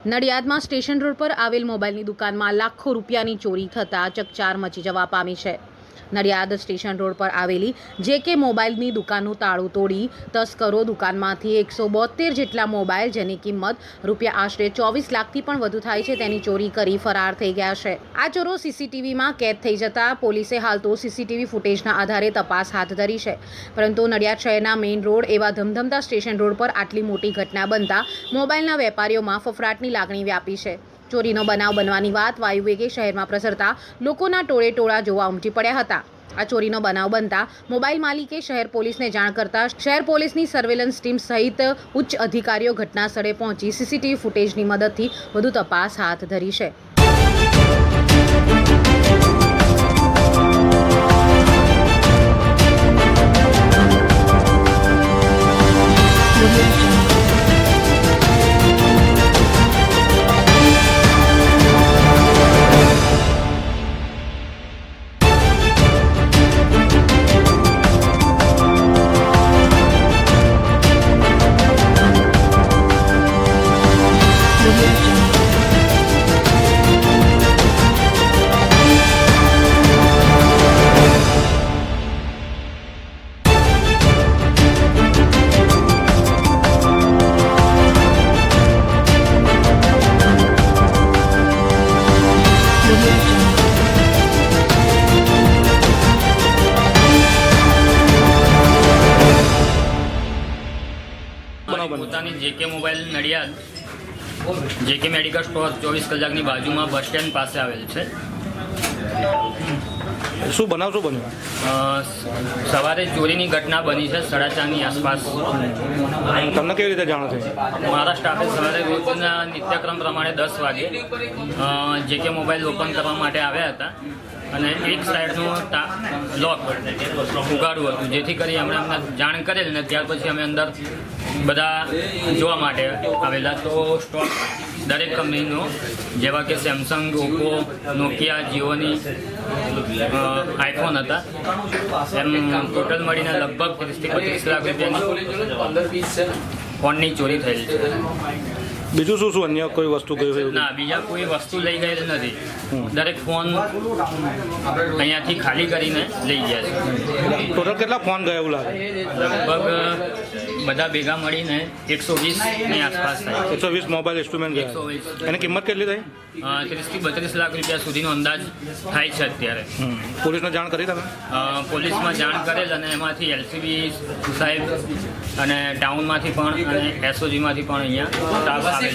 નડિયાદમાં station road પર આવેલ મોબાઈલની દુકાનમાં લાખો રૂપિયાની ચોરી થતાં ચકચાર મચી જવા પામી છે। નડિયાદ સ્ટેશન રોડ પર આવેલી જેકે મોબાઈલની દુકાનનું તાળું તોડી તસ્કરો દુકાનમાંથી 172 જેટલા મોબાઈલ જેની કિંમત રૂપિયા આશરે 24 લાખથી પણ વધુ થાય છે તેની ચોરી કરી ફરાર થઈ ગયા છે। આ ચોરો સીસીટીવીમાં કેદ થઈ જતા પોલીસે હાલ તો સીસીટીવી ફૂટેજના આધારે તપાસ હાથ ધરી છે, પરંતુ નડિયાદ શહેરના મેઇન રોડ એવા ધમધમતા સ્ટેશન રોડ પર આટલી મોટી ઘટના બનતા મોબાઈલના વેપારીઓમાં ફફડાટની લાગણી વ્યાપી છે। ચોરીનો બનાવ બનવાની વાત વાયુવેગે શહેરમાં પ્રસરતા લોકોના ટોળે ટોળા જોવા ઉમટી પડ્યા હતા। આ ચોરીનો બનાવ બનતા મોબાઈલ માલિકે શહેર પોલીસને જાણ કરતા શહેર પોલીસની સર્વેલન્સ ટીમ સહિત ઉચ્ચ અધિકારીઓ ઘટના સ્થળે પહોંચી સીસીટીવી ફૂટેજની મદદથી વધુ તપાસ હાથ ધરી છે। પોતાની જેકે મોબાઈલ નડિયાદ જેકે મેડિકલ સ્ટોર 24 કલાકની બાજુમાં બસ સ્ટેન્ડ પાસે આવેલ છે। શું બન્યું? સવારે ચોરીની ઘટના બની છે 4:30ની આસપાસ। તમને કેવી રીતે જાણ થઈ? મારા સ્ટાફે સવારે રોજના નિત્યક્રમ પ્રમાણે 10 વાગે જેકે મોબાઈલ ઓપન કરવા માટે આવ્યા હતા અને એક સાઈડનું લોક ઉગાડવું હતું, જેથી કરી અમે અમને જાણ કરેલ ને ત્યાર પછી અમે અંદર બધા જોવા માટે આવેલા તો સ્ટોક દરેક કંપનીનો જેવા કે સેમસંગ, ઓપ્પો, નોકિયા, જીઓની આઈફોન હતા, એમ ટોટલ મળીને લગભગ 30-35 લાખ રૂપિયાની ફોનની ચોરી થયેલી છે। બીજું શું અન્ય કોઈ વસ્તુ ગઈ? ના, બીજા કોઈ વસ્તુ લઈ ગયેલ નથી। દરેક ફોન અહીંયાથી ખાલી કરીને લઈ ગયા છે। ટોટલ કેટલા ફોન ગયા એવું લાગે? લગભગ બધા ભેગા મળીને 120ની આસપાસ થાય। 120 મોબાઈલ ઇન્સ્ટ્રુમેન્ટ ગયા। 120 એની કિંમત કેટલી થઈ? 30-32 લાખ રૂપિયા સુધીનો અંદાજ થાય છે અત્યારે। પોલીસને જાણ કરી તમે? પોલીસમાં જાણ કરેલ અને એમાંથી એલસીબી સાહેબ અને ટાઉનમાંથી પણ અને એસઓજીમાંથી પણ અહીંયા સ્ટાફ આવેલ છે।